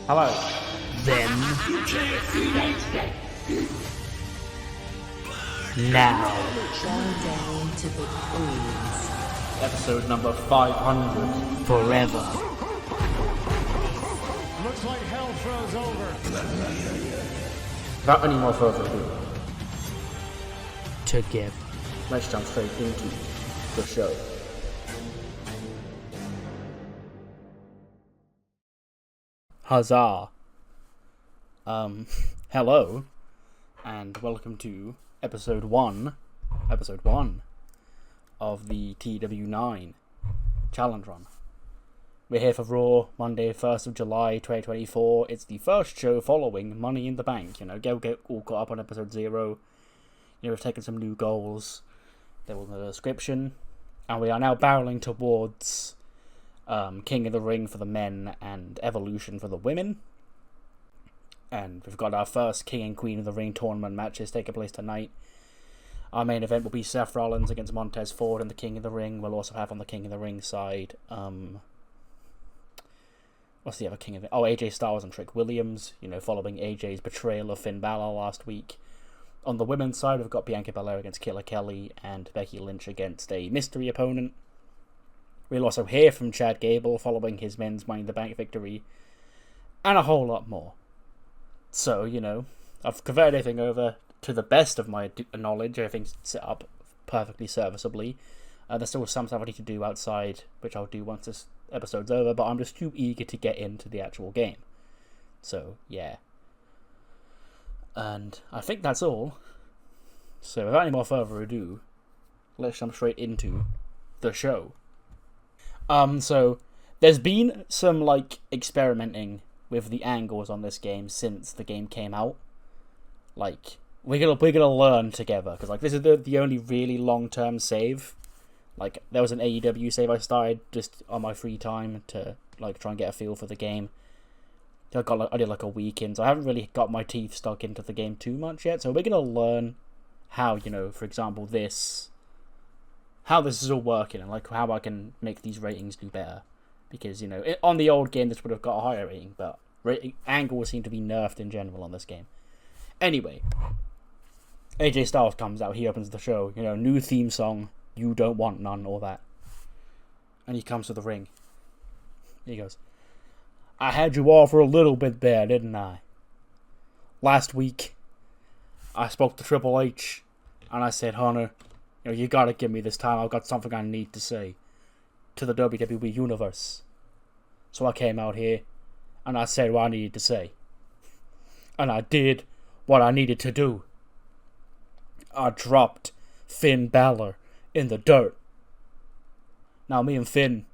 Hello. Then, now, Countdown to the queens. Episode number 500. forever. Looks like hell froze over. Without any more further ado, Together. let's jump straight into the show. Huzzah. Hello, and welcome to episode 1 of the TEW IX Challenge Run. We're here for Raw, Monday, 1st of July, 2024. It's the first show following Money in the Bank. Get all caught up on episode 0. We've taken some new goals. They were in the description. And we are now barreling towards King of the Ring for the men and Evolution for the women. And we've got our first King and Queen of the Ring tournament matches taking place tonight. Our main event will be Seth Rollins against Montez Ford in the King of the Ring. We'll also have on the King of the Ring side, what's the other King of the... Oh, AJ Styles and Trick Williams, following AJ's betrayal of Finn Balor last week. On the women's side, we've got Bianca Belair against Killer Kelly and Becky Lynch against a mystery opponent. We'll also hear from Chad Gable following his men's Money in the Bank victory, and a whole lot more. So, I've converted everything over to the best of my knowledge. Everything's set up perfectly serviceably. There's still some stuff I need to do outside, which I'll do once this episode's over, but I'm just too eager to get into the actual game. So, yeah. And I think that's all. So, without any more further ado, let's jump straight into the show. So, there's been some, experimenting with the angles on this game since the game came out. We're gonna learn together, because, this is the only really long-term save. There was an AEW save I started just on my free time to, try and get a feel for the game. I did, a week in, so I haven't really got my teeth stuck into the game too much yet, so we're gonna learn how, for example, how this is all working, and, how I can make these ratings do better. Because, on the old game, this would have got a higher rating, but angles seem to be nerfed in general on this game. Anyway, AJ Styles comes out, he opens the show, new theme song, You Don't Want None, all that. And he comes to the ring. He goes, I had you all for a little bit there, didn't I? Last week, I spoke to Triple H, and I said, Hunter, you gotta give me this time, I've got something I need to say to the WWE Universe. So I came out here, and I said what I needed to say. And I did what I needed to do. I dropped Finn Balor in the dirt. Now, me and Finn,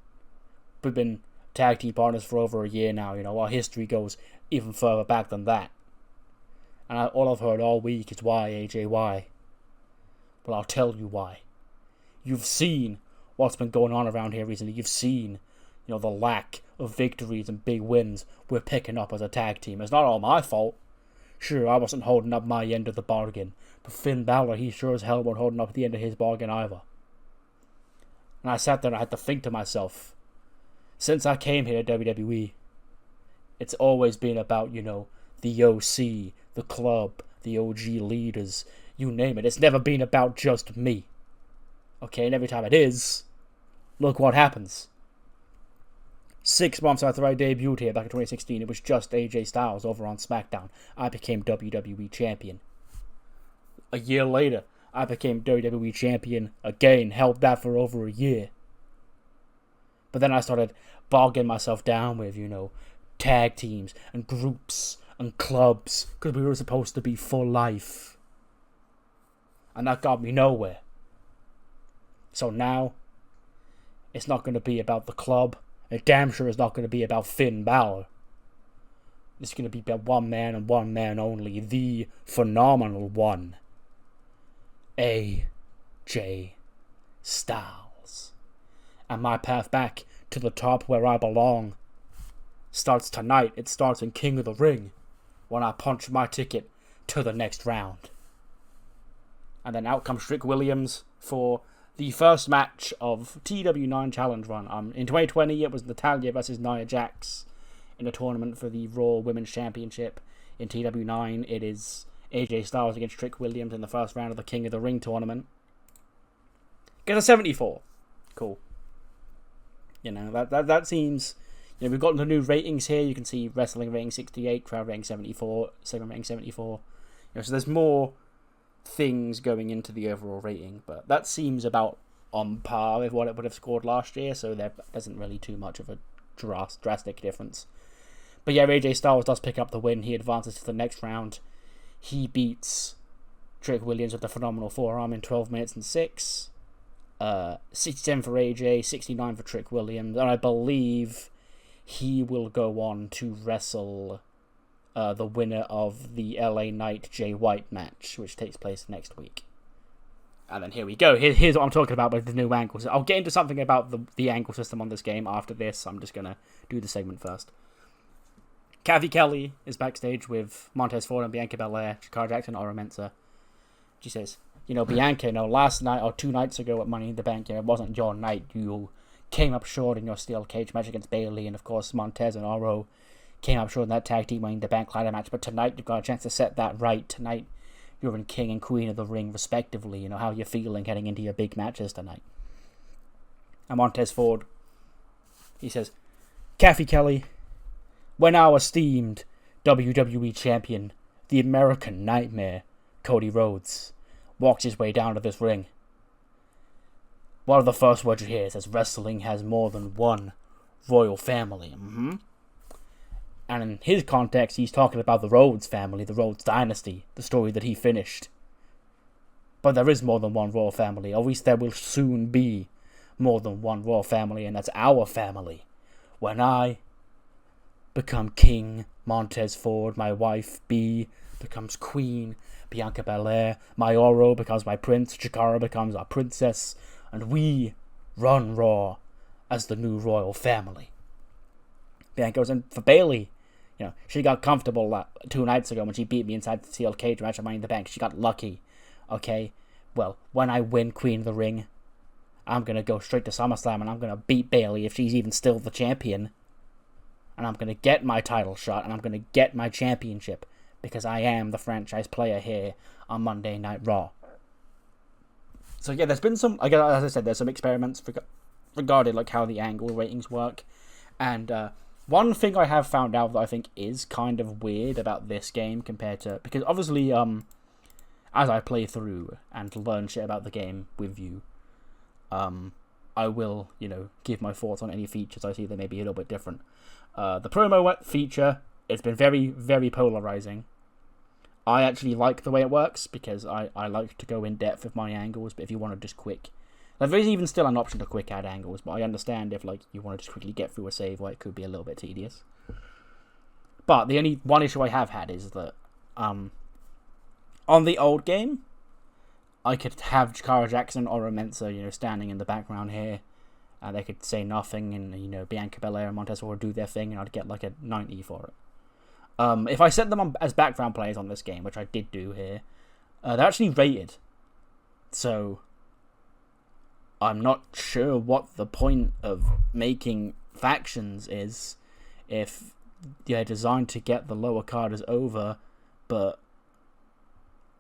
we've been tag team partners for over a year now. Our history goes even further back than that. And all I've heard all week is why, AJ, why? But I'll tell you why. You've seen what's been going on around here recently. You've seen, the lack of victories and big wins we're picking up as a tag team. It's not all my fault. Sure, I wasn't holding up my end of the bargain, but Finn Balor, he sure as hell wasn't holding up the end of his bargain either. And I sat there and I had to think to myself, since I came here to WWE, it's always been about, the OC, the club, the OG leaders, you name it. It's never been about just me. Okay, and every time it is, look what happens. 6 months after I debuted here back in 2016, it was just AJ Styles over on SmackDown. I became WWE Champion. A year later, I became WWE Champion again, held that for over a year. But then I started bogging myself down with, tag teams and groups and clubs, because we were supposed to be for life. And that got me nowhere. So now, it's not going to be about the club. It damn sure is not going to be about Finn Balor. It's going to be about one man and one man only. The phenomenal one. AJ Styles. And my path back to the top where I belong starts tonight. It starts in King of the Ring when I punch my ticket to the next round. And then out comes Trick Williams for the first match of TEW IX Challenge Run. In 2020, it was Natalya versus Nia Jax. in a tournament for the Raw Women's Championship in TW9. It is AJ Styles against Trick Williams in the first round of the King of the Ring tournament. Get a 74. Cool. You know, that seems... You know, we've got the new ratings here. You can see wrestling rating 68, crowd rating 74, segment rating 74. You know, so there's more things going into the overall rating, but that seems about on par with what it would have scored last year, so there isn't really too much of a drastic difference. But yeah, AJ Styles does pick up the win. He advances to the next round. He beats Trick Williams with the phenomenal forearm in 12 minutes and 6. 67 for AJ, 69 for Trick Williams, and I believe he will go on to wrestle the winner of the LA Knight Jay White match, which takes place next week. And then here we go. Here's what I'm talking about with the new angles. I'll get into something about the angle system on this game after this. I'm just going to do the segment first. Kathy Kelly is backstage with Montez Ford and Bianca Belair, Shakara Jackson, Ora Mensah. She says, you know, Bianca, last night or 2 nights ago at Money in the Bank, it wasn't your night. You came up short in your steel cage match against Bayley, and of course Montez and Oro came up short in that tag team Money in the Bank ladder match. But tonight you've got a chance to set that right. Tonight you're in King and Queen of the Ring, respectively. You know, how you're feeling heading into your big matches tonight. And Montez Ford, he says, Kathy Kelly, when our esteemed WWE Champion, the American Nightmare, Cody Rhodes, walks his way down to this ring, one of the first words you hear is wrestling has more than one royal family. And in his context, he's talking about the Rhodes family, the Rhodes dynasty, the story that he finished. But there is more than one royal family, or at least there will soon be more than one royal family, and that's our family. When I become King Montez Ford, my wife B becomes Queen Bianca Belair, my Oro becomes my prince, Chikara becomes our princess, and we run Raw as the new royal family. Bianca goes in for Bayley. You know, she got comfortable 2 nights ago when she beat me inside the steel cage match at Money in the Bank. She got lucky. Okay? Well, when I win Queen of the Ring, I'm going to go straight to SummerSlam and I'm going to beat Bayley if she's even still the champion. And I'm going to get my title shot and I'm going to get my championship because I am the franchise player here on Monday Night Raw. So yeah, there's been some, again, as I said, there's some experiments regarding like how the angle ratings work. And one thing I have found out that I think is kind of weird about this game compared to, because obviously as I play through and learn shit about the game with you, I will, you know, give my thoughts on any features I see that may be a little bit different. The promo feature, it's been very, very polarizing. I actually like the way it works because I like to go in depth with my angles, but if you want to just quick... Like, there is even still an option to quick add angles, but I understand if like you want to just quickly get through a save, where it could be a little bit tedious. But the only one issue I have had is that on the old game, I could have Chikara Jackson or Mensah, you know, standing in the background here. They could say nothing, and, you know, Bianca Belair and Montez would do their thing, and I'd get like a 90 for it. If I set them on as background players on this game, which I did do here, they're actually rated. So I'm not sure what the point of making factions is if they're designed to get the lower carders over, but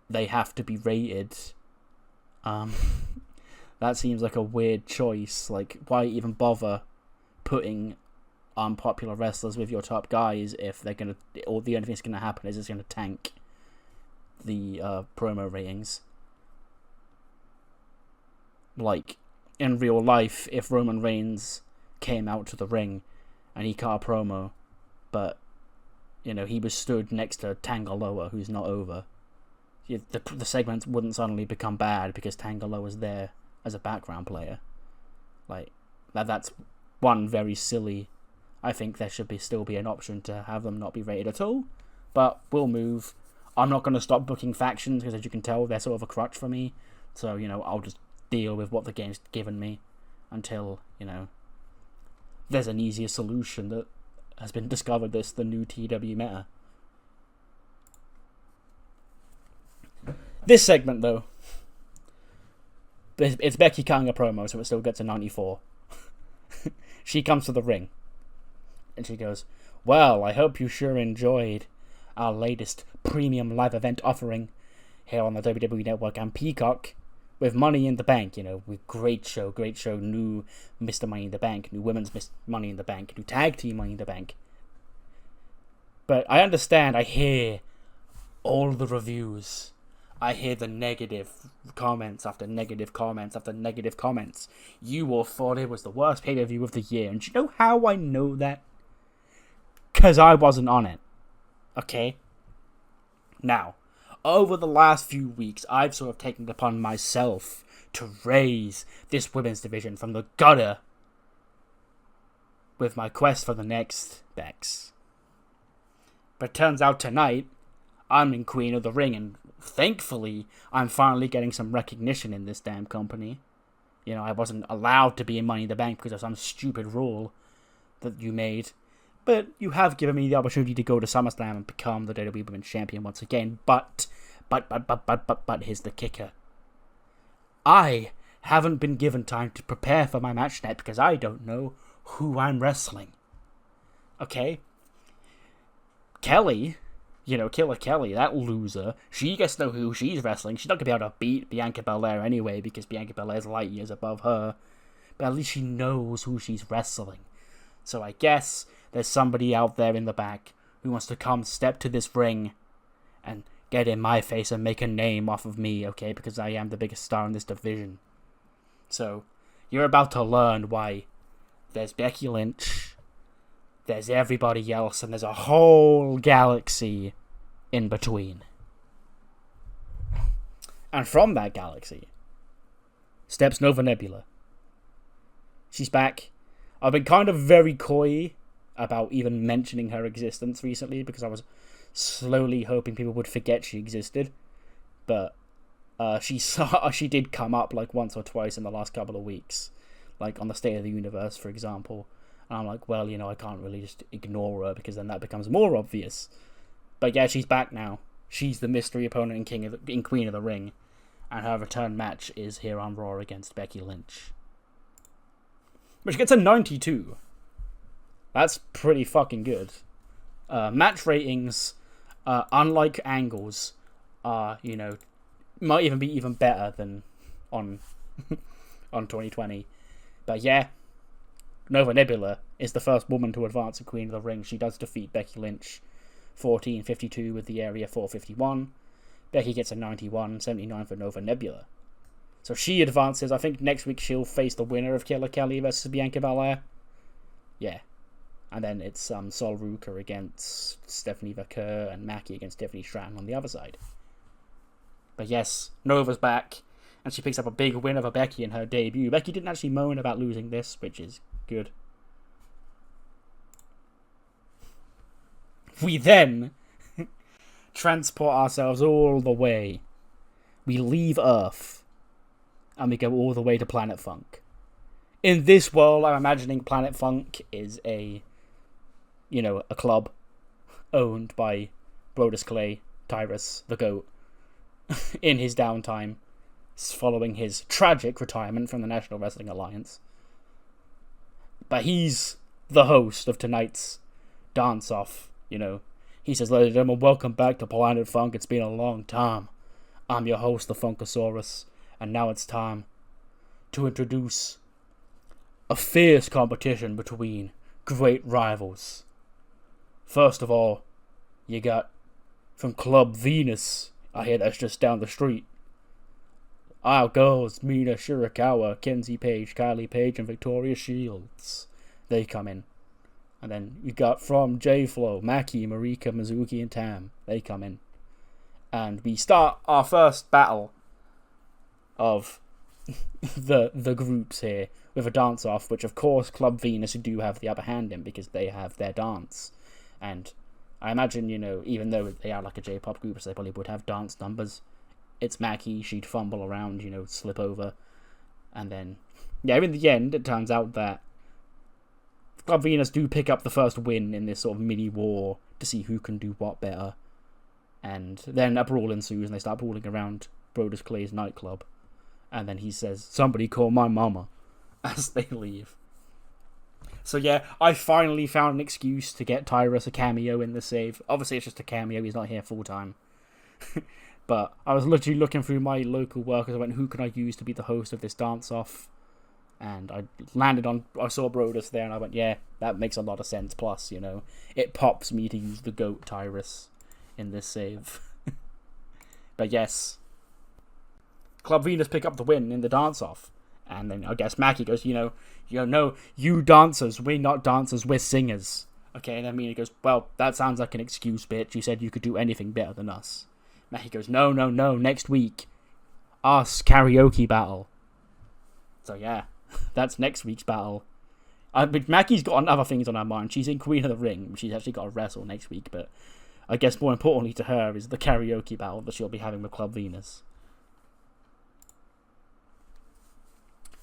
they have to be rated. That seems like a weird choice. Like, why even bother putting unpopular wrestlers with your top guys if they're gonna, or the only thing that's gonna happen is it's gonna tank the promo ratings. Like, in real life, if Roman Reigns came out to the ring and he cut a promo, but, you know, he was stood next to Tangaloa, who's not over, the segment wouldn't suddenly become bad because Tangaloa's there as a background player. Like, that's one very silly. I think there should still be an option to have them not be rated at all, but we'll move. I'm not going to stop booking factions because, as you can tell, they're sort of a crutch for me. So, you know, I'll just deal with what the game's given me until, you know, there's an easier solution that has been discovered. This the new TW meta. This segment, though, it's Becky cutting a promo, so it still gets a 94. She comes to the ring, and she goes, Well, I hope you sure enjoyed our latest premium live event offering here on the WWE Network and Peacock with Money in the Bank, with great show, new Mr. Money in the Bank, new Women's Money in the Bank, new Tag Team Money in the Bank. But I understand, I hear all the reviews. I hear the negative comments after negative comments after negative comments. You all thought it was the worst pay-per-view of the year. And do you know how I know that? Because I wasn't on it. Okay? Now, over the last few weeks, I've sort of taken it upon myself to raise this women's division from the gutter with my quest for the next Bex. But it turns out tonight, I'm in Queen of the Ring, and thankfully, I'm finally getting some recognition in this damn company. I wasn't allowed to be in Money in the Bank because of some stupid rule that you made. But you have given me the opportunity to go to SummerSlam and become the WWE Women's Champion once again. But, here's the kicker. I haven't been given time to prepare for my match tonight because I don't know who I'm wrestling. Okay? Kelly, Killer Kelly, that loser, she gets to know who she's wrestling. She's not going to be able to beat Bianca Belair anyway because Bianca Belair's light years above her. But at least she knows who she's wrestling. So I guess there's somebody out there in the back who wants to come step to this ring and get in my face and make a name off of me, okay? Because I am the biggest star in this division. So, you're about to learn why there's Becky Lynch, there's everybody else, and there's a whole galaxy in between. And from that galaxy steps Nova Nebula. She's back. I've been kind of very coy about even mentioning her existence recently because I was slowly hoping people would forget she existed. But she did come up like once or twice in the last couple of weeks, like on the State of the Universe, for example. And I'm like, well, I can't really just ignore her because then that becomes more obvious. But yeah, she's back now. She's the mystery opponent in Queen of the Ring, and her return match is here on Raw against Becky Lynch. Which gets a 92. That's pretty fucking good. Match ratings, unlike Angles, are, might even be even better than on 2020. But yeah, Nova Nebula is the first woman to advance in Queen of the Ring. She does defeat Becky Lynch 14:52 with the area 4:51. Becky gets a 91, 79 for Nova Nebula. So she advances. I think next week she'll face the winner of Killer Kelly versus Bianca Belair. Yeah. And then it's Sol Ruca against Stephanie Vaquer and Mackie against Stephanie Stratton on the other side. But yes, Nova's back. And she picks up a big win over Becky in her debut. Becky didn't actually moan about losing this, which is good. We then transport ourselves all the way. We leave Earth. And we go all the way to Planet Funk. In this world, I'm imagining Planet Funk is a club owned by Brodus Clay, Tyrus, the GOAT, in his downtime, following his tragic retirement from the National Wrestling Alliance. But he's the host of tonight's dance-off, He says, ladies and gentlemen, welcome back to Planet Funk. It's been a long time. I'm your host, the Funkasaurus. And now it's time to introduce a fierce competition between great rivals. First of all, you got from Club Venus. I hear that's just down the street. Our girls, Mina Shirakawa, Kenzie Page, Kylie Page, and Victoria Shields. They come in. And then you got from J-Flow, Maki, Marika, Mizuki, and Tam. They come in. And we start our first battle of the groups here with a dance-off, which of course Club Venus do have the upper hand in because they have their dance. And I imagine, even though they are like a J-pop group, so they probably would have dance numbers. It's Mackie, she'd fumble around, slip over. And then, in the end, it turns out that Club Venus do pick up the first win in this sort of mini-war to see who can do what better. And then a brawl ensues, and they start brawling around Brodus Clay's nightclub. And then he says, somebody call my mama, as they leave. So yeah, I finally found an excuse to get Tyrus a cameo in the save. Obviously, it's just a cameo. He's not here full time. But I was literally looking through my local workers. I went, who can I use to be the host of this dance-off? And I saw Brodus there, and I went, yeah, that makes a lot of sense. Plus, you know, it pops me to use the GOAT Tyrus in this save. But yes, Club Venus pick up the win in the dance-off. And then I guess Mackie goes, no, you dancers, we're not dancers, we're singers. Okay, and then Mina goes, well, that sounds like an excuse, bitch. You said you could do anything better than us. Mackie goes, no, next week, us karaoke battle. So yeah, that's next week's battle. But Mackie's got other things on her mind. She's in Queen of the Ring. She's actually got to wrestle next week, but I guess more importantly to her is the karaoke battle that she'll be having with Club Venus.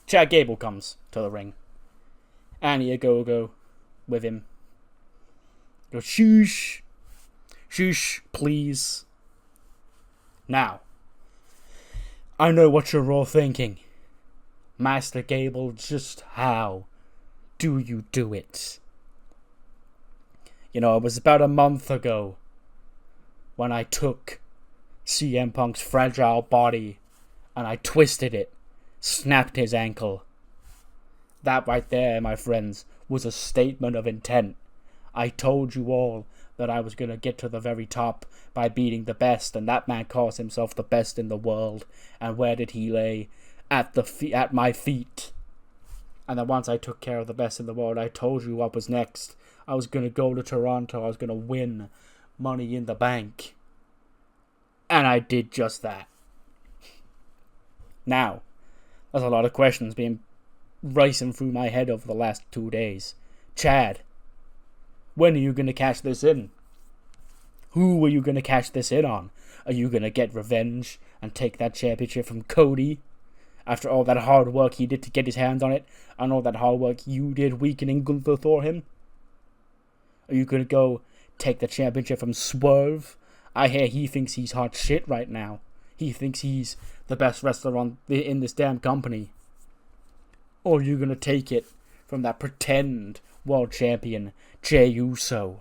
Chad Gable comes to the ring. Annie Ogogo with him. Goes, shoosh, please. Now, I know what you're all thinking. Master Gable, just how do you do it? You know, it was about a month ago when I took CM Punk's fragile body and I twisted it, snapped his ankle. That right there, my friends, was a statement of intent. I told you all that I was going to get to the very top by beating the best, and that man calls himself the best in the world. And where did he lay? At my feet. And then once I took care of the best in the world, I told you what was next. I was going to go to Toronto. I was going to win Money in the Bank. And I did just that. Now, there's a lot of questions being racing through my head over the last 2 days. Chad, when are you going to cash this in? Who are you going to cash this in on? Are you going to get revenge and take that championship from Cody? After all that hard work he did to get his hands on it, and all that hard work you did weakening Gunther for him? Are you going to go take the championship from Swerve? I hear he thinks he's hot shit right now. He thinks he's the best wrestler in this damn company. Or are you going to take it from that pretend world champion, Jey Uso?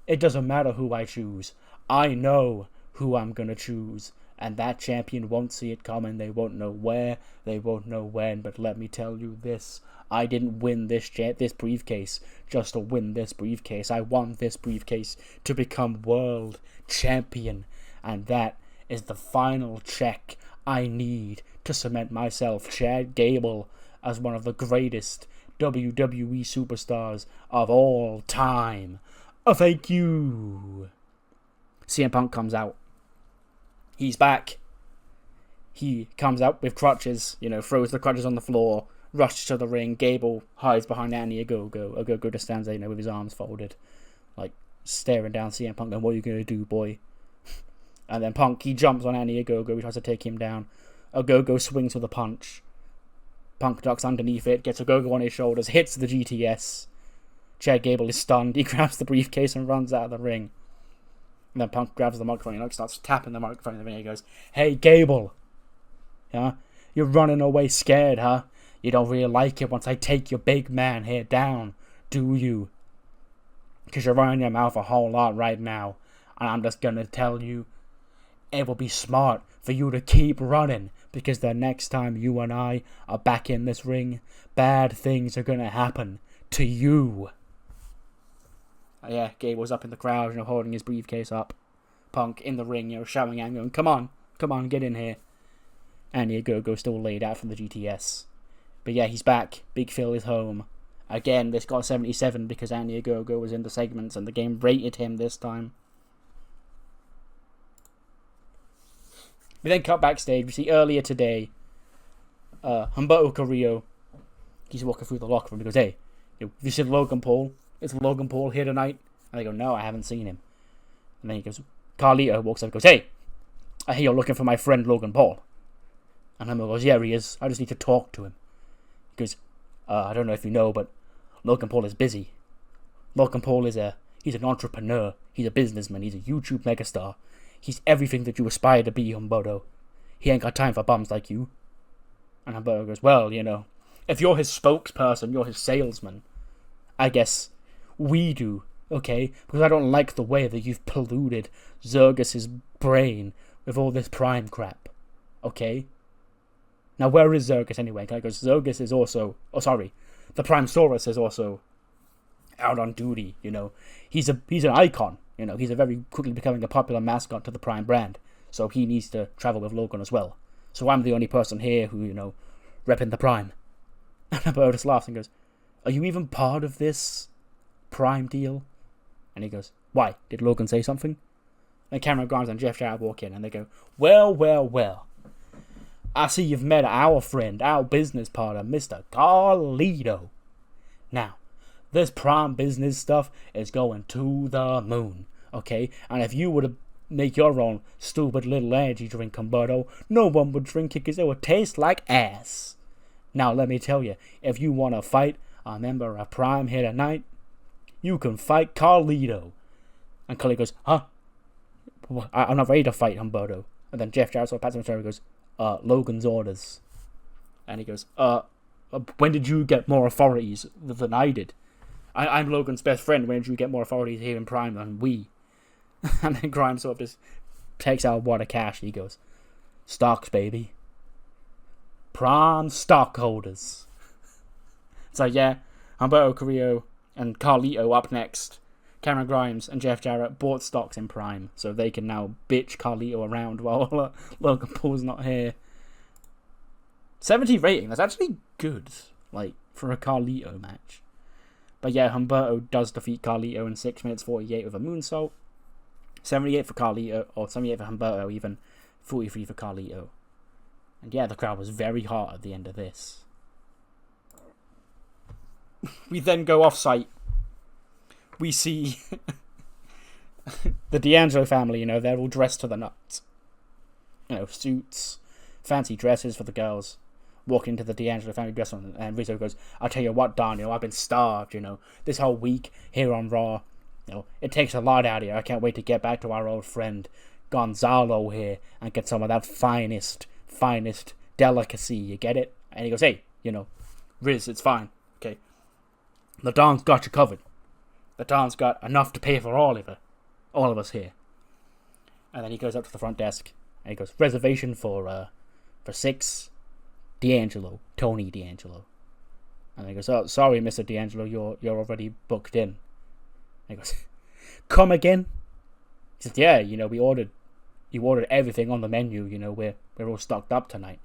It doesn't matter who I choose. I know who I'm going to choose. And that champion won't see it coming. They won't know where. They won't know when. But let me tell you this. I didn't win this briefcase just to win this briefcase. I won this briefcase to become world champion. And that is the final check I need to cement myself, Chad Gable, as one of the greatest WWE superstars of all time. Thank you. CM Punk comes out. He's back. He comes out with crutches, throws the crutches on the floor, rushes to the ring. Gable hides behind Annie Ogogo. Ogogo just stands there, with his arms folded, staring down CM Punk, and what are you going to do, boy? And then Punk, he jumps on Annie Ogogo, he tries to take him down. Ogogo swings with a punch. Punk ducks underneath it, gets Ogogo on his shoulders, hits the GTS. Chad Gable is stunned. He grabs the briefcase and runs out of the ring. And then Punk grabs the microphone and starts tapping the microphone in the ring. He goes, "Hey, Gable. Huh? You're running away scared, huh? You don't really like it once I take your big man here down, do you? Because you're running your mouth a whole lot right now. And I'm just going to tell you, it will be smart for you to keep running. Because the next time you and I are back in this ring, bad things are going to happen to you." Yeah, Gable's up in the crowd, holding his briefcase up. Punk in the ring, shouting at him, going, come on, get in here. Annie Ogogo still laid out from the GTS. But yeah, he's back. Big Phil is home. Again, this got 77 because Annie Ogogo was in the segments and the game rated him this time. We then cut backstage. We see earlier today, Humberto Carrillo, he's walking through the locker room. He goes, "Hey, you seen Logan Paul? Is Logan Paul here tonight?" And they go, "No, I haven't seen him." And then he goes, Carlito walks up and goes, "Hey, I hear you're looking for my friend Logan Paul." And Humberto goes, "Yeah, he is. I just need to talk to him." He goes, "I don't know if you know, but Logan Paul is busy. Logan Paul he's an entrepreneur. He's a businessman. He's a YouTube megastar. He's everything that you aspire to be, Humberto. He ain't got time for bums like you." And Humberto goes, "Well, If you're his spokesperson, you're his salesman. I guess we do, okay? Because I don't like the way that you've polluted Zergus's brain with all this Prime crap, okay? Now, where is Zergus anyway? Because Zergus is also... Oh, sorry. The Prime Saurus is also out on duty, you know. He's an icon, you know. He's a very quickly becoming a popular mascot to the Prime brand. So he needs to travel with Logan as well. So I'm the only person here who, you know, repping the Prime. And Humberto just laughs and goes, are you even part of this Prime deal? And he goes, why? Did Logan say something? And Cameron Grimes and Jeff Jarrett walk in and they go, well, well, well. I see you've met our friend, our business partner, Mr. Carlito. Now, this Prime business stuff is going to the moon, okay? And if you were to make your own stupid little energy drink, Humberto, no one would drink it because it would taste like ass. Now, let me tell you, if you want to fight a member of Prime here tonight, you can fight Carlito. And Carlito goes, huh? I'm not ready to fight, Humberto. And then Jeff Jarrett sort of pats him on the shoulder and goes, Logan's orders. And he goes, when did you get more authorities than I did? I'm Logan's best friend. When did you get more authorities here in Prime than we? And then Grimes sort of just takes out a wad of cash and he goes, stocks, baby. Prime stockholders. So yeah, Humberto Carrillo and Carlito up next. Cameron Grimes and Jeff Jarrett bought stocks in Prime, so they can now bitch Carlito around while Logan Paul's not here. 70 rating, that's actually good, like, for a Carlito match. But yeah, Humberto does defeat Carlito in 6 minutes 48 with a moonsault. 78 for Carlito, or 78 for Humberto, even 43 for Carlito. And yeah, the crowd was very hot at the end of this. We then go off-site. We see the D'Angelo family, you know, they're all dressed to the nuts. You know, suits, fancy dresses for the girls. Walk into the D'Angelo family dress room, and Rizzo goes, I'll tell you what, Don, you know, I've been starved, you know. This whole week here on Raw, you know, it takes a lot out of you. I can't wait to get back to our old friend Gonzalo here and get some of that finest delicacy, you get it? And he goes, hey, you know, Riz, it's fine, okay? The Don's got you covered. The Don's got enough to pay for all of us here. And then he goes up to the front desk and he goes, reservation for 6, D'Angelo, Tony D'Angelo. And he goes, oh, sorry, Mr. D'Angelo, you're already booked in. And he goes, come again? He says, yeah, you know, you ordered everything on the menu, you know, we're all stocked up tonight.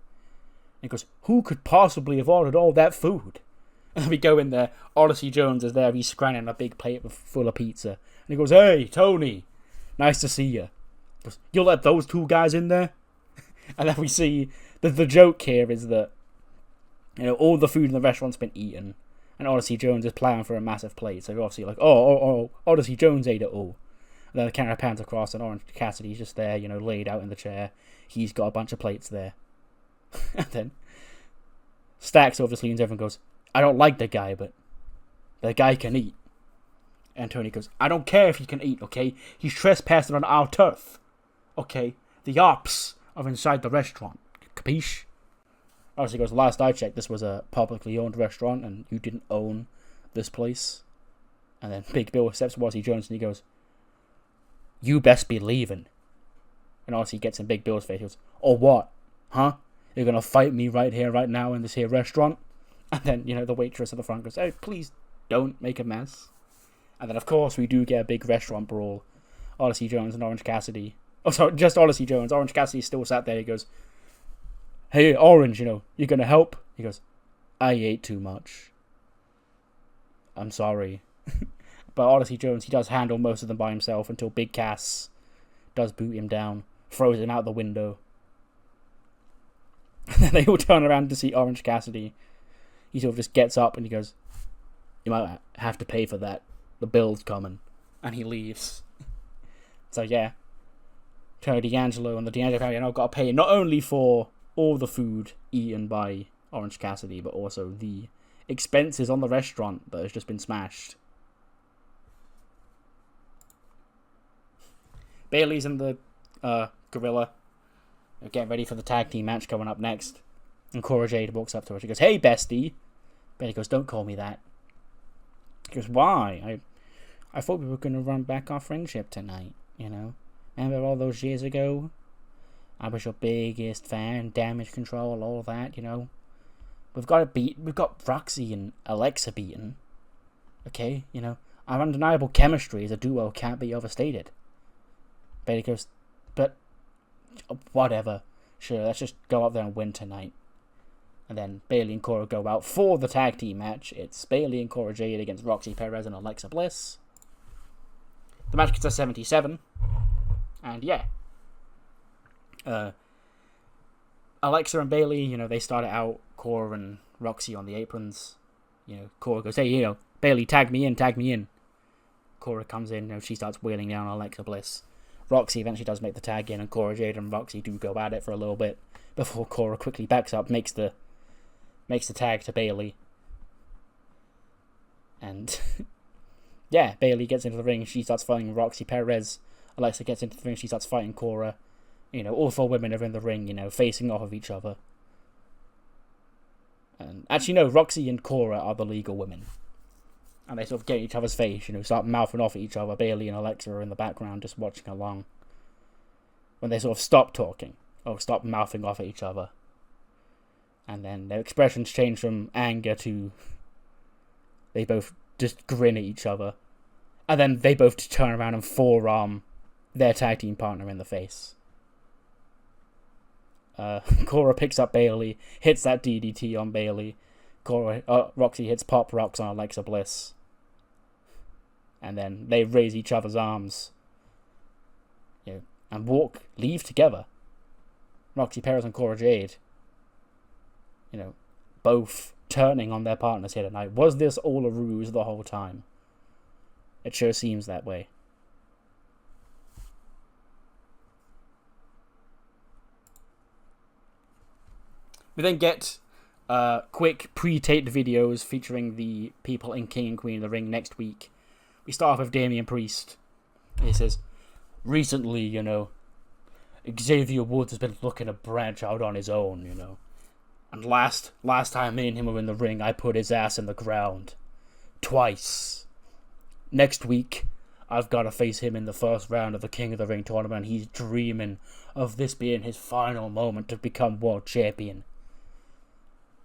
And he goes, who could possibly have ordered all that food? And then we go in there, Odyssey Jones is there, he's scranning a big plate full of pizza. And he goes, hey, Tony, nice to see you. He goes, you'll let those two guys in there? And then we see, the joke here is that, you know, all the food in the restaurant's been eaten, and Odyssey Jones is playing for a massive plate, so you're obviously like, oh, Odyssey Jones ate it all. And then the camera pans across, and Orange Cassidy's just there, you know, laid out in the chair. He's got a bunch of plates there. And then Stacks obviously leans over and goes, I don't like the guy, but the guy can eat. And Tony goes, I don't care if he can eat, okay? He's trespassing on our turf. Okay? The ops are inside the restaurant. Capiche? Obviously goes, last I checked, this was a publicly owned restaurant, and you didn't own this place. And then Big Bill steps to Odyssey Jones, and he goes, you best be leaving. And Odyssey gets in Big Bill's face, he goes, or what? Huh? You're gonna fight me right here, right now, in this here restaurant? And then, you know, the waitress at the front goes, hey, please don't make a mess. And then, of course, we do get a big restaurant brawl. Odyssey Jones and Orange Cassidy. Oh, sorry, just Odyssey Jones. Orange Cassidy still sat there. He goes, hey, Orange, you know, you gonna help? He goes, I ate too much. I'm sorry. But Odyssey Jones, he does handle most of them by himself until Big Cass does boot him down, throws him out the window. And then they all turn around to see Orange Cassidy. He sort of just gets up and he goes, you might have to pay for that. The bill's coming. And he leaves. So yeah. Tony D'Angelo and the D'Angelo family have now got to pay not only for all the food eaten by Orange Cassidy, but also the expenses on the restaurant that has just been smashed. Bayley's and the Gorilla are getting ready for the tag team match coming up next. And Cora Jade walks up to her. She goes, hey, bestie. Bailey goes, don't call me that. He goes, why? I thought we were going to run back our friendship tonight, you know? Remember all those years ago? I was your biggest fan, damage control, all that, you know? We've got Roxy and Alexa beaten. Okay, you know? Our undeniable chemistry as a duo can't be overstated. Bailey goes, but whatever. Sure, let's just go out there and win tonight. And then Bailey and Cora go out for the tag team match. It's Bailey and Cora Jade against Roxy Perez and Alexa Bliss. The match gets a 77. And yeah. Alexa and Bailey, you know, they started out, Cora and Roxy on the aprons. You know, Cora goes, hey, you know, Bailey, tag me in. Cora comes in, you know, she starts wheeling down Alexa Bliss. Roxy eventually does make the tag in, and Cora Jade and Roxy do go at it for a little bit before Cora quickly backs up, makes the tag to Bailey. And yeah, Bailey gets into the ring, she starts fighting Roxy Perez. Alexa gets into the ring, she starts fighting Cora. You know, all 4 women are in the ring, you know, facing off of each other. And actually, no, Roxy and Cora are the legal women. And they sort of get in each other's face, you know, start mouthing off at each other. Bailey and Alexa are in the background just watching along. When they sort of stop talking, or stop mouthing off at each other. And then their expressions change from anger to they both just grin at each other. And then they both turn around and forearm their tag team partner in the face. Cora picks up Bailey, hits that DDT on Bailey. Roxy hits Pop Rocks on Alexa Bliss. And then they raise each other's arms. You know, and leave together. Roxy Perez and Cora Jade. You know, both turning on their partners here tonight. Was this all a ruse the whole time? It sure seems that way. We then get quick pre-taped videos featuring the people in King and Queen of the Ring next week. We start off with Damian Priest. He says, recently, you know, Xavier Woods has been looking to branch out on his own, you know. And last time me and him were in the ring, I put his ass in the ground. Twice. Next week, I've got to face him in the first round of the King of the Ring tournament. He's dreaming of this being his final moment to become world champion.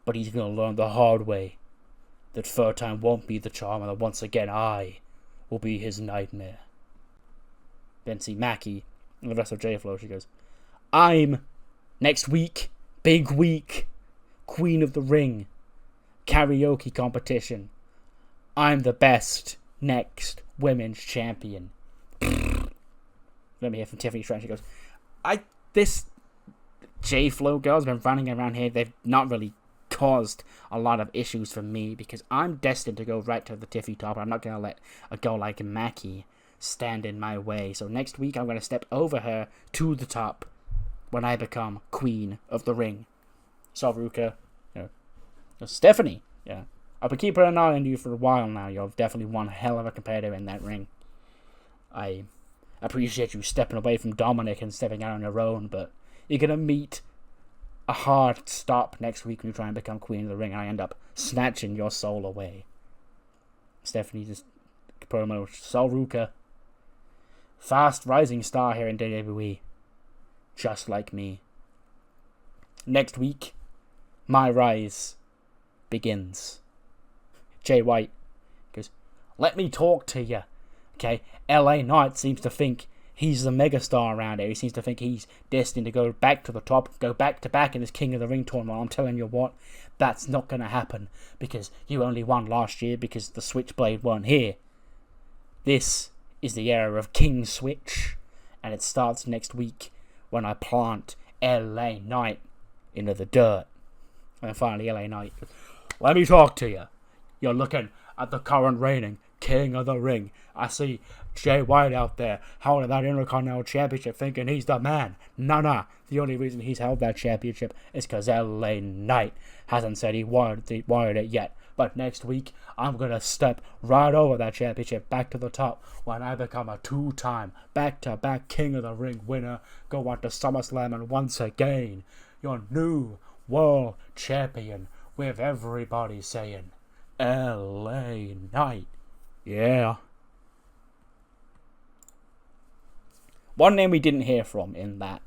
But he's going to learn the hard way that third time won't be the charm, and that once again I will be his nightmare. Then see Mackie and the rest of J-Flow. She goes, I'm, next week, big week, Queen of the Ring, karaoke competition. I'm the best next women's champion. Let me hear from Tiffany Trent. She goes, this J-Flow girl's been running around here. They've not really caused a lot of issues for me because I'm destined to go right to the tippy top. I'm not going to let a girl like Mackie stand in my way. So next week I'm going to step over her to the top when I become Queen of the Ring. So Ruca, you know, Stephanie, yeah, I've been keeping an eye on you for a while now. You're definitely one hell of a competitor in that ring. I appreciate you stepping away from Dominic and stepping out on your own, but you're going to meet a hard stop next week when you try and become Queen of the Ring, and I end up snatching your soul away. Stephanie just promo, Sol Ruca, fast rising star here in WWE, just like me. Next week, my rise begins. Jay White goes, let me talk to you. Okay, LA Knight seems to think he's the megastar around here. He seems to think he's destined to go back to the top, go back to back in this King of the Ring tournament. I'm telling you what, that's not going to happen because you only won last year because the Switchblade weren't here. This is the era of King Switch, and it starts next week when I plant LA Knight into the dirt. And then finally LA Knight goes, let me talk to you. You're looking at the current reigning King of the Ring. I see Jay White out there holding that Intercontinental Championship thinking he's the man. Nah. The only reason he's held that championship is because LA Knight hasn't said he wanted it yet. But next week, I'm going to step right over that championship back to the top when I become a 2-time back-to-back King of the Ring winner. Go on to SummerSlam and once again, your new world champion with everybody saying, LA Knight. Yeah. One name we didn't hear from in that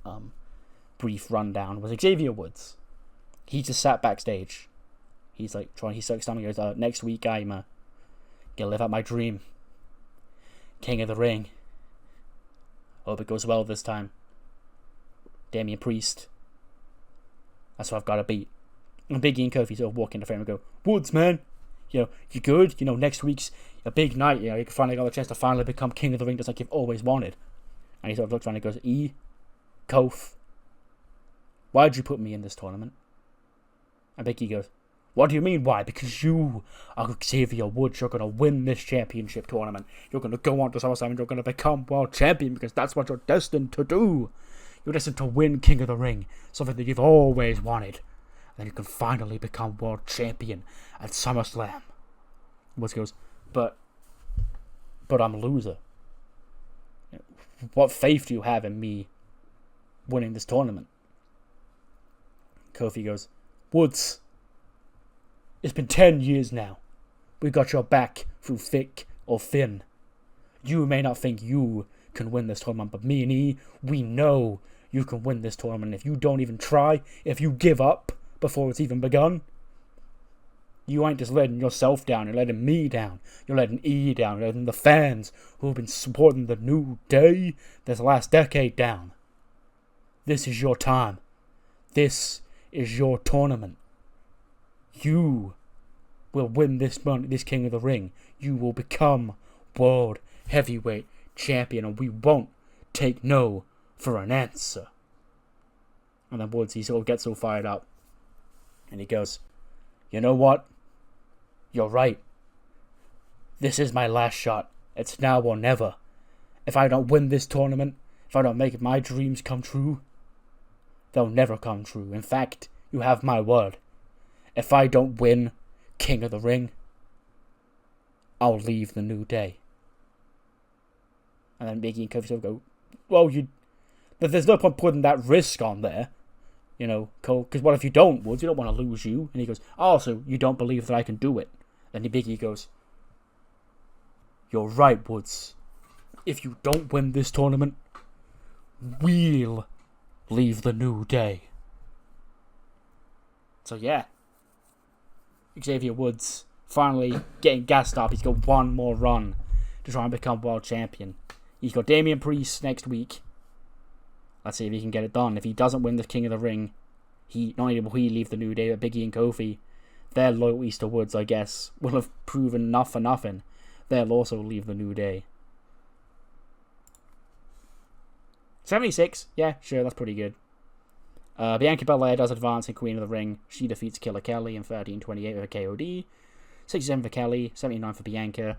brief rundown was Xavier Woods. He just sat backstage. He's like he's so excited. He goes, next week I'm gonna live out my dream. King of the Ring. Hope it goes well this time. Damian Priest. That's what I've got to beat. And Big E and Kofi sort of walk into frame and go, Woods, man, you good? Next week's a big night. You can finally got the chance to finally become King of the Ring just like you've always wanted. And he sort of looks around and goes, Kof, why'd you put me in this tournament? And Big E goes, what do you mean why? Because you are Xavier Woods. You're going to win this championship tournament. You're going to go on to SummerSlam and you're going to become world champion because that's what you're destined to do. You're destined to win King of the Ring, something that you've always wanted. And then you can finally become world champion at SummerSlam. Woods goes, but I'm a loser. What faith do you have in me winning this tournament? Kofi goes, Woods, it's been 10 years now. We got your back through thick or thin. You may not think you can win this tournament, but me and E, we know you can win this tournament. If you don't even try, if you give up before it's even begun, you ain't just letting yourself down, you're letting me down, you're letting E down, you're letting the fans who have been supporting the New Day this last decade down. This is your time. This is your tournament. You will win this King of the Ring. You will become World Heavyweight Champion, and we won't take no for an answer. And then Woods, he sort of gets so fired up, and he goes, you know what? You're right. This is my last shot. It's now or never. If I don't win this tournament, if I don't make my dreams come true, they'll never come true. In fact, you have my word. If I don't win King of the Ring, I'll leave the New Day. And then Big E and Kofi go, well, there's no point putting that risk on there. Cole, because what if you don't, Woods? You don't want to lose you. And he goes, so you don't believe that I can do it. Then Big E goes, you're right, Woods. If you don't win this tournament, we'll leave the New Day. So yeah, Xavier Woods finally getting gassed up. He's got one more run to try and become world champion. He's got Damian Priest next week. Let's see if he can get it done. If he doesn't win the King of the Ring, not only will he leave the New Day, but Big E and Kofi, their loyalties to Woods, I guess, will have proven enough for nothing. They'll also leave the New Day. 76, yeah, sure, that's pretty good. Bianca Belair does advance in Queen of the Ring. She defeats Killer Kelly in 13:28 with a KOD. 67 for Kelly, 79 for Bianca.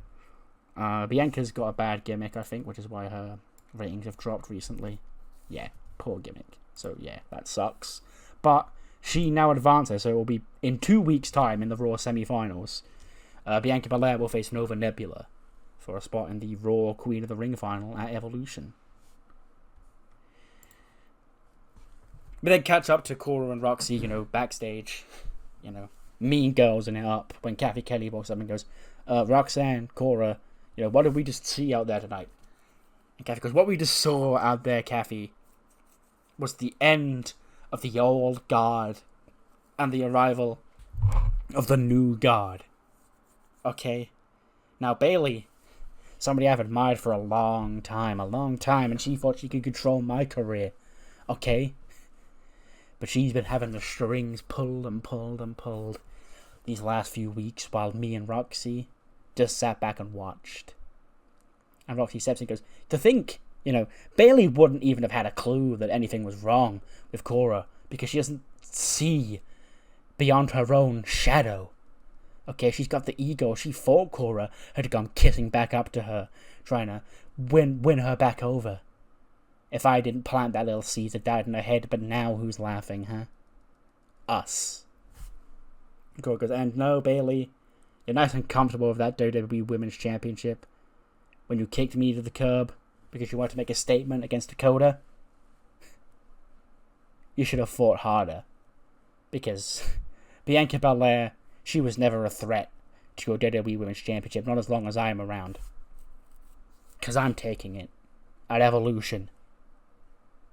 Bianca's got a bad gimmick, I think, which is why her ratings have dropped recently. Yeah, poor gimmick. So yeah, that sucks. But she now advances, so it will be in 2 weeks' time in the Raw semi-finals. Bianca Belair will face Nova Nebula for a spot in the Raw Queen of the Ring final at Evolution. We then catch up to Cora and Roxy, backstage, mean girls in it up when Kathy Kelly walks up and goes, Roxanne, Cora, what did we just see out there tonight? And Kathy goes, what we just saw out there, Kathy, was the end of the old guard and the arrival of the new guard. Okay? Now, Bayley, somebody I've admired for a long time, and she thought she could control my career. Okay? But she's been having the strings pulled and pulled and pulled these last few weeks while me and Roxy just sat back and watched. And Roxy steps in and goes, to think, Bayley wouldn't even have had a clue that anything was wrong with Cora because she doesn't see beyond her own shadow. Okay, she's got the ego. She thought Cora had gone kissing back up to her, trying to win her back over. If I didn't plant that little seed that died in her head, but now who's laughing, huh? Us. Cora goes, and no, Bayley, you're nice and comfortable with that WWE Women's Championship. When you kicked me to the curb because you wanted to make a statement against Dakota, you should have fought harder. Because Bianca Belair, she was never a threat to your WWE Women's Championship, not as long as I'm around. Because I'm taking it. At Evolution.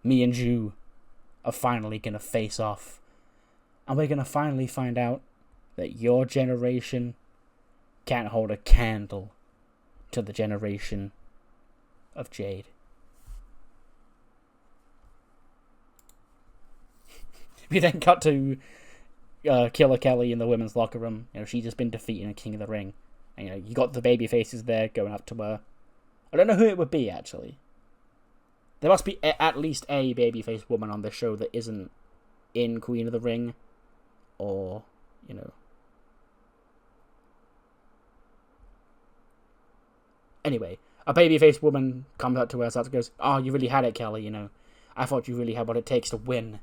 Me and you are finally going to face off. And we're going to finally find out that your generation can't hold a candle to the generation of Jade. We then cut to Killer Kelly in the women's locker room. You know, she's just been defeated in King of the Ring. And, you know, you got the baby faces there going up to her. I don't know who it would be, actually. There must be at least a babyface woman on this show that isn't in Queen of the Ring. Or, you know. Anyway, a babyface woman comes up to her and goes, "Oh, you really had it, Kelly, you know. I thought you really had what it takes to win.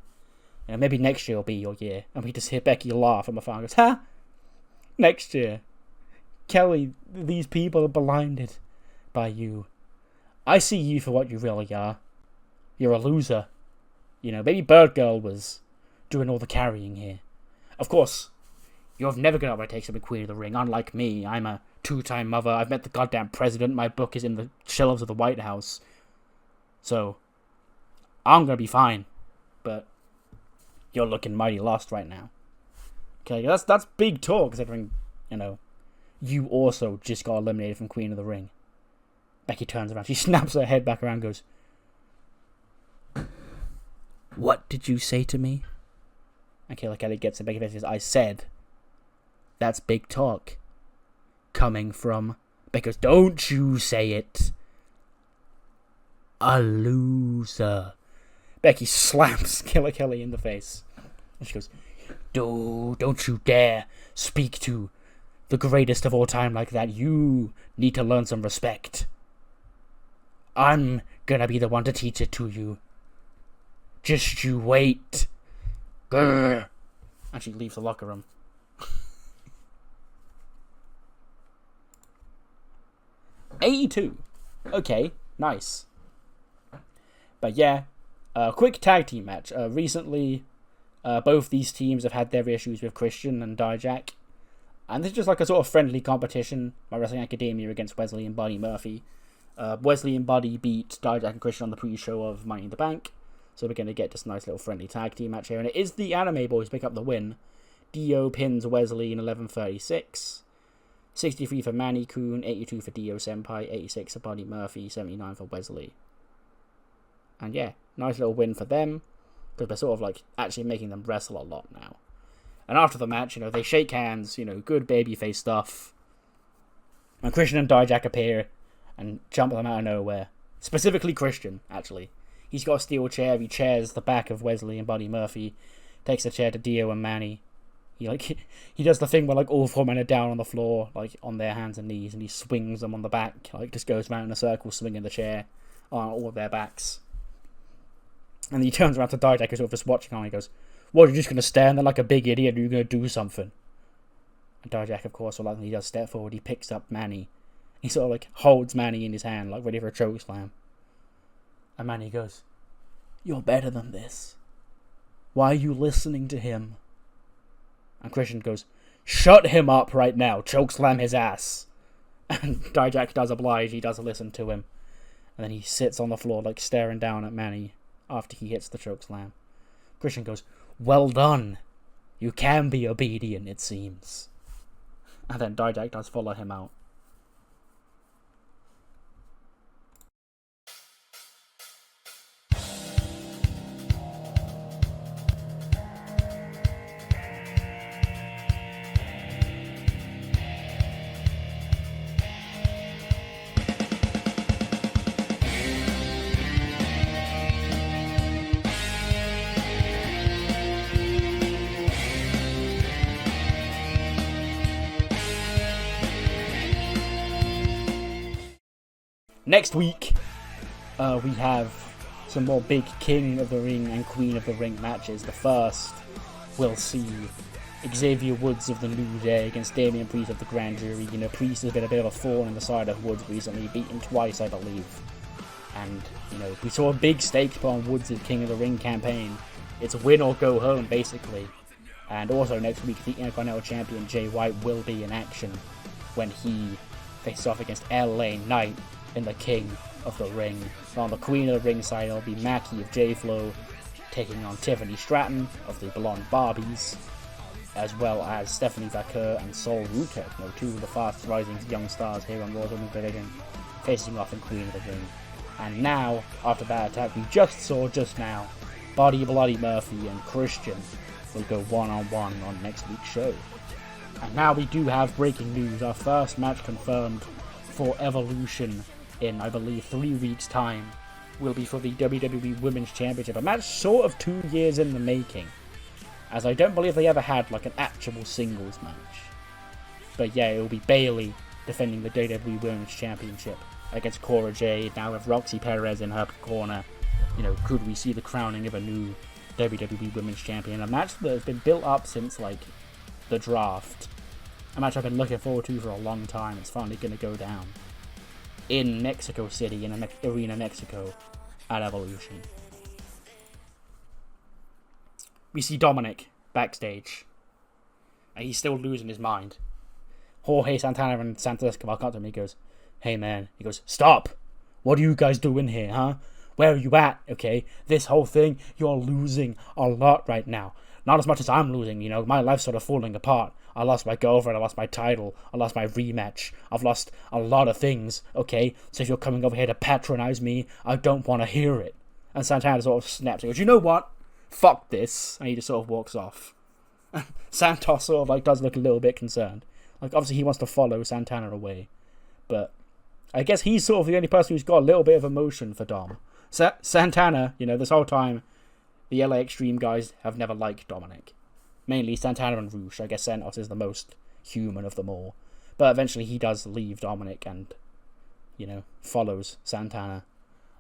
You know, maybe next year will be your year." And we just hear Becky laugh and my father goes, "Ha! Next year? Kelly, these people are blinded by you. I see you for what you really are. You're a loser. You know, maybe Bird Girl was doing all the carrying here. Of course, you've never got what it takes to be Queen of the Ring. Unlike me, I'm a two-time mother. I've met the goddamn president. My book is in the shelves of the White House. So, I'm gonna be fine. But you're looking mighty lost right now." Okay, that's big talk, considering, you know, you also just got eliminated from Queen of the Ring. Becky turns around. She snaps her head back around and goes, "What did you say to me?" And Kayla Kelly gets it. Becky says, "I said, that's big talk. Coming from..." Becky goes, "Don't you say it. A loser." Becky slaps Killer Kelly in the face. And she goes, Don't you dare speak to the greatest of all time like that. You need to learn some respect. I'm gonna be the one to teach it to you. Just you wait." Grr. And she leaves the locker room. '82. Okay, nice. But yeah, quick tag team match. Recently, both these teams have had their issues with Christian and Dijak. And this is just like a sort of friendly competition. My Wrestling Academia against Wes Lee and Buddy Murphy. Wes Lee and Buddy beat Dijak and Christian on the pre-show of Money in the Bank. So we're going to get this nice little friendly tag team match here. And it is the Anime Boys pick up the win. Dio pins Wes Lee in 11:36. 63 for Manny Kun, 82 for Dio Senpai, 86 for Buddy Murphy, 79 for Wes Lee. And yeah, nice little win for them. Because they're sort of like actually making them wrestle a lot now. And after the match, you know, they shake hands, you know, good babyface stuff. And Christian and Dijak appear and jump them out of nowhere. Specifically Christian, actually. He's got a steel chair, he chairs the back of Wes Lee and Buddy Murphy, takes the chair to Dio and Manny. He does the thing where like all four men are down on the floor, like on their hands and knees, and he swings them on the back, like just goes around in a circle swinging the chair on all of their backs. And then he turns around to Dijak, who's sort of just watching on, and he goes, "What, you're just going to stand there like a big idiot, or you're going to do something?" And Dijak, of course, when he does step forward, he picks up Manny. He sort of like holds Manny in his hand, like ready for a chokeslam. And Manny goes, "You're better than this. Why are you listening to him?" And Christian goes, "Shut him up right now, chokeslam his ass." And Dijak does oblige, he does listen to him. And then he sits on the floor, like staring down at Manny after he hits the chokeslam. Christian goes, "Well done. You can be obedient, it seems." And then Dijak does follow him out. Next week, we have some more big King of the Ring and Queen of the Ring matches. The first, we'll see Xavier Woods of the New Day against Damian Priest of the Grand Jury. You know, Priest has been a bit of a thorn in the side of Woods recently, beaten twice, I believe. And, you know, we saw a big stakes put on Woods' King of the Ring campaign. It's win or go home, basically. And also next week, the Intercontinental Champion Jay White will be in action when he faces off against LA Knight in the King of the Ring. On the Queen of the Ring side, it'll be Mackie of J-Flow taking on Tiffany Stratton of the Blonde Barbies, as well as Stephanie Vaquer and Sol Ruca, two of the fast rising young stars here on Raw's Women's Division, facing off in Queen of the Ring. And now, after that attack we just saw just now, Buddy Bloody Murphy and Christian will go one-on-one on next week's show. And now we do have breaking news. Our first match confirmed for Evolution in, I believe, 3 weeks' time will be for the WWE Women's Championship. A match sort of 2 years in the making, as I don't believe they ever had like an actual singles match. But yeah, it will be Bayley defending the WWE Women's Championship against Cora Jade, now with Roxy Perez in her corner. Could we see the crowning of a new WWE Women's Champion? A match that has been built up since like the draft. A match I've been looking forward to for a long time. It's finally going to go down in Mexico City, in Arena Mexico, at Evolution. We see Dominic backstage, and he's still losing his mind. Jorge Santana and Santos Escobar come up to him. He goes, "Hey man," he goes, "Stop! What are you guys doing here, huh? Where are you at? Okay, this whole thing, you're losing a lot right now. Not as much as I'm losing, my life's sort of falling apart. I lost my girlfriend, I lost my title, I lost my rematch, I've lost a lot of things, okay? So if you're coming over here to patronize me, I don't want to hear it." And Santana sort of snaps. He goes, "You know what? Fuck this." And he just sort of walks off. Santos sort of does look a little bit concerned. Obviously he wants to follow Santana away. But I guess he's sort of the only person who's got a little bit of emotion for Dom. Santana, this whole time, the LA Extreme guys have never liked Dominic. Mainly Santana and Roosh. I guess Santos is the most human of them all. But eventually he does leave Dominic and, follows Santana.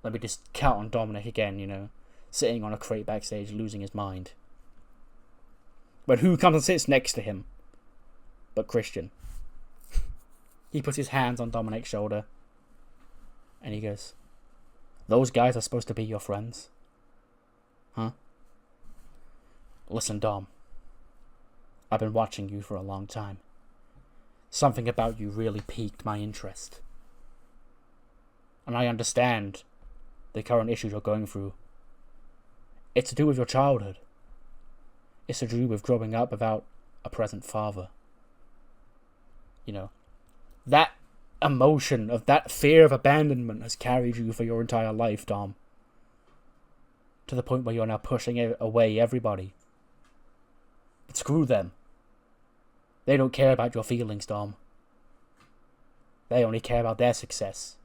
Let me just count on Dominic again, sitting on a crate backstage, losing his mind. But who comes and sits next to him? But Christian. He puts his hands on Dominic's shoulder, and he goes, "Those guys are supposed to be your friends? Huh? Listen, Dom. I've been watching you for a long time. Something about you really piqued my interest. And I understand the current issues you're going through. It's to do with your childhood. It's to do with growing up without a present father. That emotion of that fear of abandonment has carried you for your entire life, Dom. To the point where you're now pushing away everybody. But screw them. They don't care about your feelings, Dom. They only care about their success.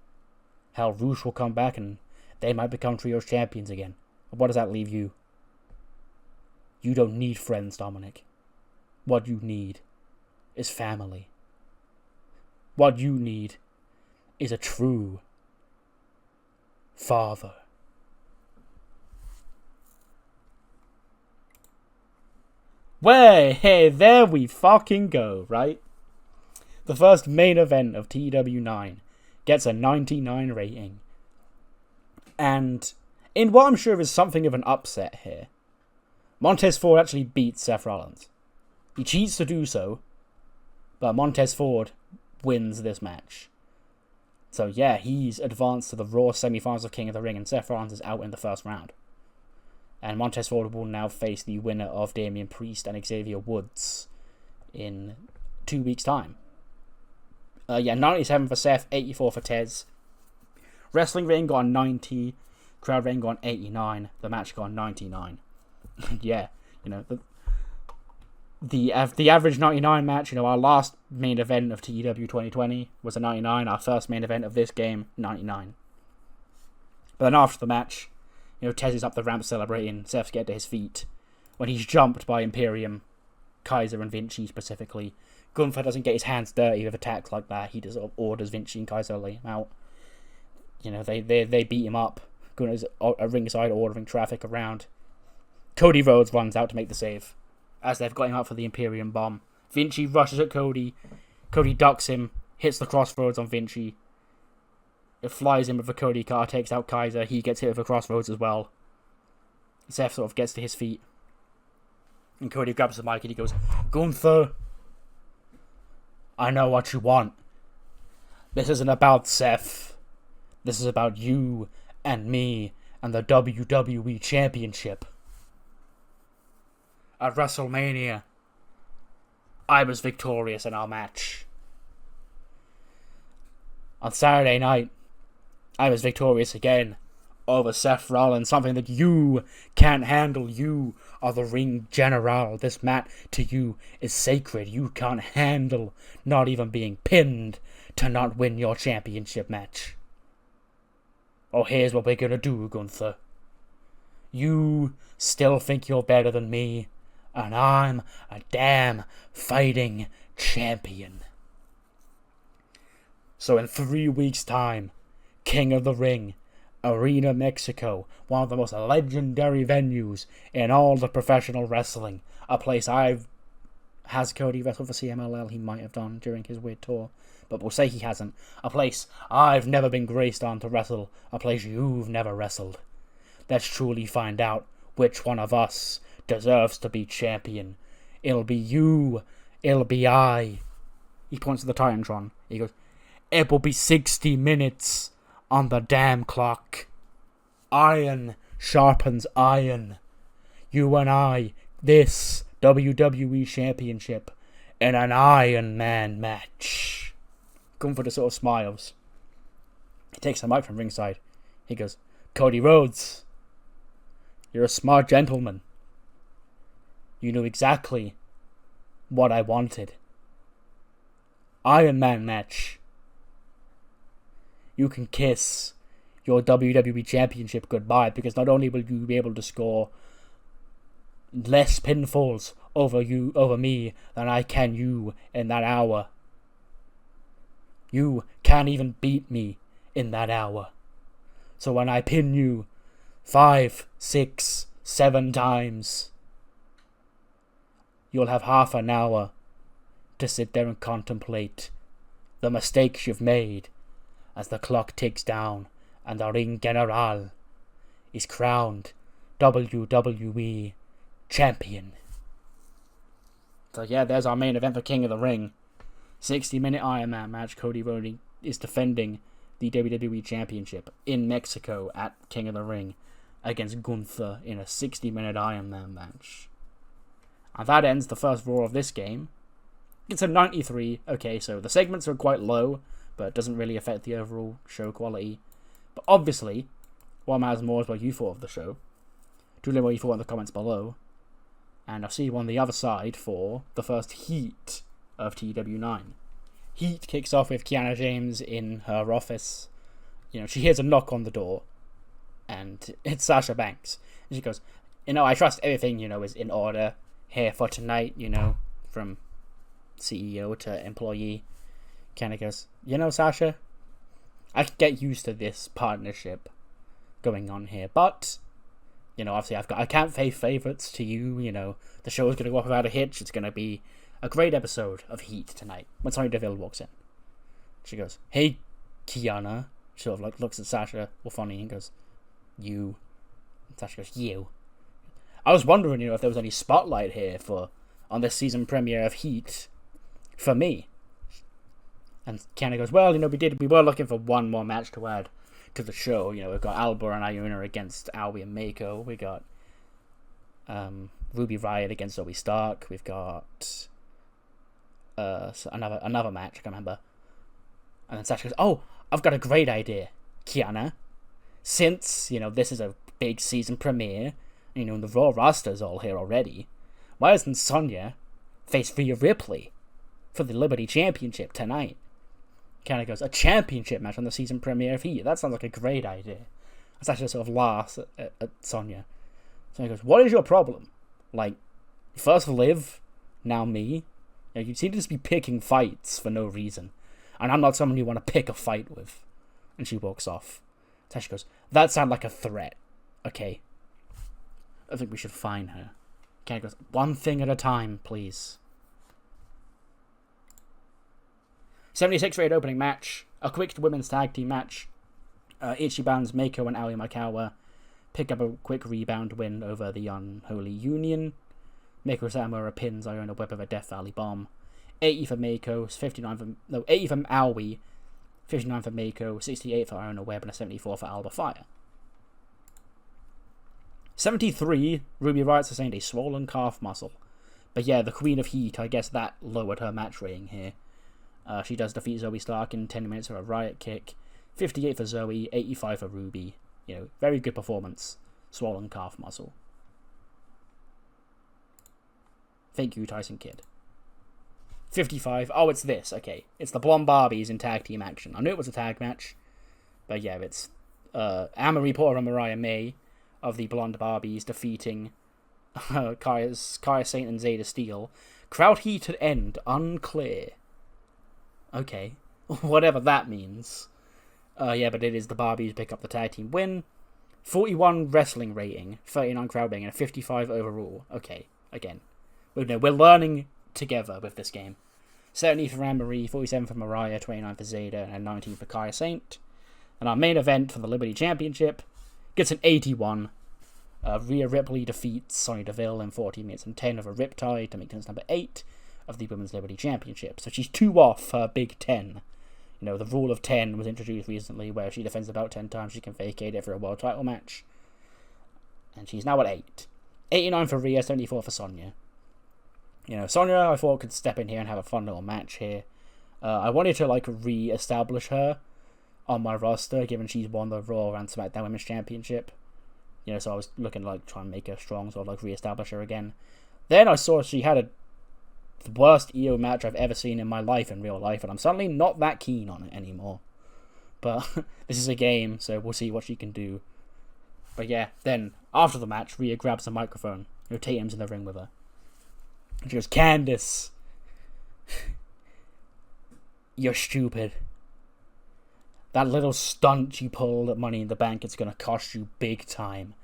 Hell, Roosh will come back and they might become Trios champions again. But what does that leave you? You don't need friends, Dominic. What you need is family. What you need is a true father." Well, hey, there we fucking go, right? The first main event of TEW 9 gets a 99 rating. And in what I'm sure is something of an upset here, Montez Ford actually beats Seth Rollins. He cheats to do so, but Montez Ford wins this match. So yeah, he's advanced to the Raw semi-finals of King of the Ring, and Seth Rollins is out in the first round. And Montez Ford will now face the winner of Damian Priest and Xavier Woods in 2 weeks' time. 97 for Seth, 84 for Tez. Wrestling rating got a 90, crowd rating got an 89, the match got a 99. Yeah, the average 99 match, our last main event of TEW 2020 was a 99, our first main event of this game, 99. But then after the match, Tez is up the ramp celebrating, Seth's getting to his feet, when he's jumped by Imperium, Kaiser and Vinci specifically. Gunther doesn't get his hands dirty with attacks like that, he just sort of orders Vinci and Kaiser to lay him out. They beat him up. Gunther's at ringside ordering traffic around. Cody Rhodes runs out to make the save, as they've got him out for the Imperium bomb. Vinci rushes at Cody. Cody ducks him, hits the crossroads on Vinci. It flies in with the Cody car, takes out Kaiser. He gets hit with the crossroads as well. Seth sort of gets to his feet. And Cody grabs the mic and he goes, "Gunther, I know what you want. This isn't about Seth. This is about you and me and the WWE Championship. At WrestleMania, I was victorious in our match. On Saturday night, I was victorious again over Seth Rollins, something that you can't handle. You are the ring general. This mat to you is sacred. You can't handle not even being pinned to not win your championship match. Oh, here's what we're gonna do, Gunther. You still think you're better than me, and I'm a damn fighting champion. So in 3 weeks' time, King of the Ring, Arena Mexico, one of the most legendary venues in all the professional wrestling. A place has Cody wrestled for CMLL? He might have done during his weird tour, but we'll say he hasn't. A place I've never been graced on to wrestle. A place you've never wrestled. Let's truly find out which one of us deserves to be champion. It'll be you. It'll be I. He points to the Titantron. He goes, it will be 60 minutes on the damn clock. Iron sharpens iron. You and I, this WWE Championship, in an Iron Man match. Gunther sort of smiles. He takes the mic from ringside. He goes, Cody Rhodes, you're a smart gentleman. You knew exactly what I wanted. Iron Man match. You can kiss your WWE Championship goodbye, because not only will you be able to score less pinfalls over me than I can you in that hour. You can't even beat me in that hour. So when I pin you 5, 6, 7 times, you'll have half an hour to sit there and contemplate the mistakes you've made as the clock ticks down and the ring general is crowned WWE Champion. So yeah, there's our main event for King of the Ring. 60-minute Iron Man match. Cody Rhodes is defending the WWE Championship in Mexico at King of the Ring against Gunther in a 60-minute Iron Man match. And that ends the first Raw of this game. It's a 93. Okay, so the segments are quite low, but it doesn't really affect the overall show quality. But obviously, what matters more is what you thought of the show. Do let me know what you thought in the comments below. And I'll see you on the other side for the first heat of TEW 9. Heat kicks off with Kiana James in her office. You know, she hears a knock on the door, and it's Sasha Banks. And she goes, I trust everything, is in order here for tonight, from CEO to employee. Kiana goes, Sasha, I can get used to this partnership going on here, but, obviously I can't pay favorites to you, the show is going to go off without a hitch. It's going to be a great episode of Heat tonight. When Sonya Deville walks in, she goes, hey, Kiana. She sort of looks at Sasha, all funny, and goes, you. And Sasha goes, you. I was wondering, if there was any spotlight here on this season premiere of Heat for me. And Kiana goes, well, we were looking for one more match to add to the show. We've got Alba and Iona against Aoi and Mako. We got Ruby Riott against Zoe Stark. We've got another match, I can't remember. And then Sasha goes, oh, I've got a great idea, Kiana. Since, this is a big season premiere, the Raw roster's all here already, why doesn't Sonya face Rhea Ripley for the Liberty Championship tonight? Kiana goes, a championship match on the season premiere of Heat? That sounds like a great idea. Sasha sort of laughs at Sonya. Sonya goes, what is your problem? First Liv, now me? You seem to just be picking fights for no reason. And I'm not someone you want to pick a fight with. And she walks off. Sasha goes, that sounds like a threat. Okay. I think we should find her. Kiana goes, one thing at a time, please. 76 rated opening match. A quick women's tag team match. Ichiban's Mako and Aoi Makawa pick up a quick rebound win over the Unholy Union. Mako Satomura pins Iona Web of a Death Valley Bomb. 80 for Mako, 80 from Aoi, 59 for Mako, 68 for Iona Web, and a 74 for Alba Fire. 73, Ruby Riott sustained a swollen calf muscle. But yeah, the Queen of Heat, I guess that lowered her match rating here. She does defeat Zoe Stark in 10 minutes for a Riott kick. 58 for Zoe, 85 for Ruby. You know, very good performance. Swollen calf muscle. Thank you, Tyson Kidd. 55. Oh, it's this. Okay. It's the Blonde Barbies in tag team action. I knew it was a tag match. But yeah, it's Anne-Marie Porter and Mariah May of the Blonde Barbies defeating Kaya Saint and Zeta Steele. Crowd heat at end. Unclear. Okay. Whatever that means. Yeah, but it is the Barbies pick up the tag team win. 41 wrestling rating, 39 crowd rating, and a 55 overall. Okay, again. We're learning together with this game. 70 for Anne-Marie, 47 for Mariah, 29 for Zeta, and 19 for Kaya Saint. And our main event for the Liberty Championship gets an 81. Rhea Ripley defeats Sonya Deville in 14 minutes and 10 of a Riptide to make things number 8 of the Women's Liberty Championship. So she's 2 off her big 10. You know, the rule of 10 was introduced recently, where if she defends the belt 10 times, she can vacate it for a world title match. And she's now at 8. 89 for Rhea, 74 for Sonya. You know, Sonya, I thought, could step in here and have a fun little match here. I wanted to, like, re-establish her on my roster, given she's won the Raw and SmackDown Women's Championship. You know, so I was looking to, like, try and make her strong, so I'd, like, re-establish her again. Then I saw she had the worst EO match I've ever seen in my life in real life, and I'm suddenly not that keen on it anymore. But this is a game, so we'll see what she can do. But yeah, then, after the match, Rhea grabs the microphone. You know, Tatum's in the ring with her. And she goes, "Candice, you're stupid. That little stunt you pulled at Money in the Bank, it's going to cost you big time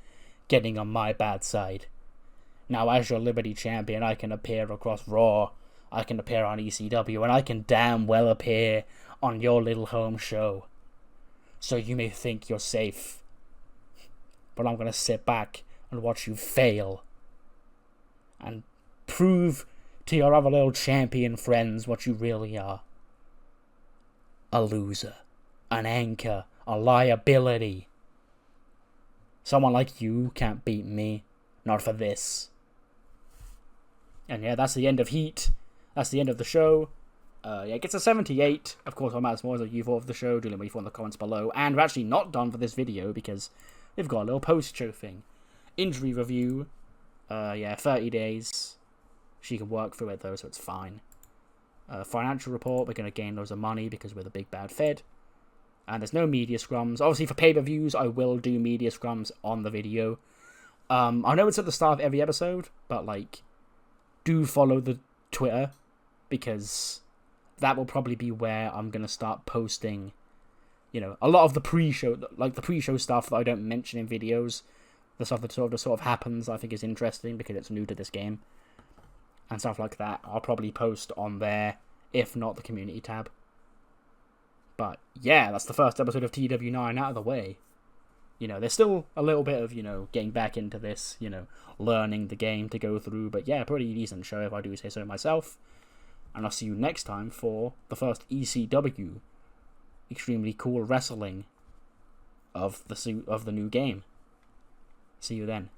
getting on my bad side. Now, as your Liberty Champion, I can appear across Raw, I can appear on ECW, and I can damn well appear on your little home show. So you may think you're safe, but I'm going to sit back and watch you fail. And prove to your other little champion friends what you really are. A loser. An anchor. A liability. Someone like you can't beat me. Not for this." And yeah, that's the end of Heat. That's the end of the show. Yeah, it gets a 78. Of course, I'm as more as you thought of the show. Do let me know in the comments below. And we're actually not done for this video because we've got a little post-show thing. Injury review. Yeah, 30 days. She can work through it though, so it's fine. Financial report. We're going to gain loads of money because we're the big bad Fed. And there's no media scrums. Obviously, for pay-per-views, I will do media scrums on the video. I know it's at the start of every episode, but, like, do follow the Twitter, because that will probably be where I'm going to start posting, you know, a lot of the pre-show, like, the pre-show stuff that I don't mention in videos. The stuff that sort of happens, I think, is interesting, because it's new to this game. And stuff like that, I'll probably post on there, if not the community tab. But, yeah, that's the first episode of TEW9 out of the way. You know, there's still a little bit of, you know, getting back into this, you know, learning the game to go through. But, yeah, pretty decent show if I do say so myself. And I'll see you next time for the first ECW extremely cool wrestling of the new game. See you then.